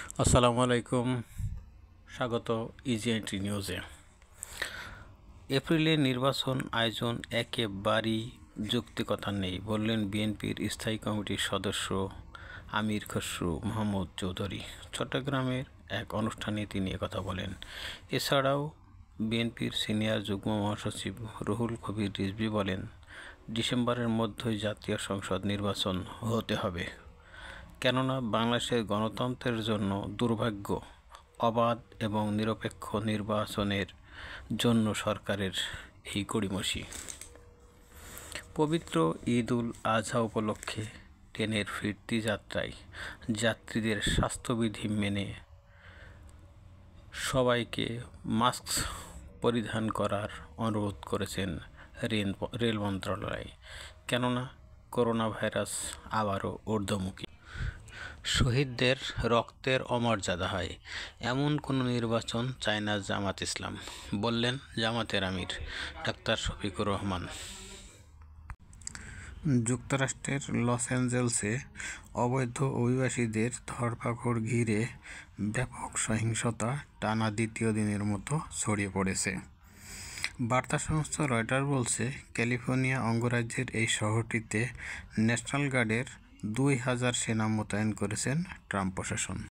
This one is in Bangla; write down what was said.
আসসালামু আলাইকুম, স্বাগত ইজিএনটি নিউজে। এপ্রিলে নির্বাচন আয়োজন একেবারেই যৌক্তিকতা নেই বললেন বিএনপির স্থায়ী কমিটির সদস্য আমির খসরু মাহমুদ চৌধুরী। চট্টগ্রামের এক অনুষ্ঠানে তিনি একথা বলেন। এছাড়াও বিএনপির সিনিয়র যুগ্ম মহাসচিব রুহুল কবির রিজভী বলেন, ডিসেম্বরের মধ্যেই জাতীয় সংসদ নির্বাচন হতে হবে, কেননা বাংলাদেশের গণতন্ত্রের জন্য দুর্ভাগ্য। অবাধ এবং নিরপেক্ষ নির্বাচনের জন্য সরকারের এই গড়িমসি। পবিত্র ঈদ উল আজহা উপলক্ষে ট্রেনের ফিরতি যাত্রায় যাত্রীদের স্বাস্থ্যবিধি মেনে সবাইকে মাস্ক পরিধান করার অনুরোধ করেছেন রেল মন্ত্রণালয়, কেননা করোনা ভাইরাস আবারও ঊর্ধ্বমুখী। শহীদদের রক্তের অমর্যাদা হয় এমন কোনো নির্বাচন চায় না জামাত ইসলাম, বললেন জামাতের আমির ডাক্তার শফিকুর রহমান। যুক্তরাষ্ট্রের লস অ্যাঞ্জেলসে অবৈধ অভিবাসীদের ধরপাকড় ঘিরে ব্যাপক সহিংসতা টানা দ্বিতীয় দিনের মতো ছড়িয়ে পড়েছে। বার্তা সংস্থা রয়টার বলছে, ক্যালিফোর্নিয়া অঙ্গরাজ্যের এই শহরটিতে ন্যাশনাল গার্ডের 2000 সেনা মোতায়েন করেছেন ট্রাম্প প্রশাসন।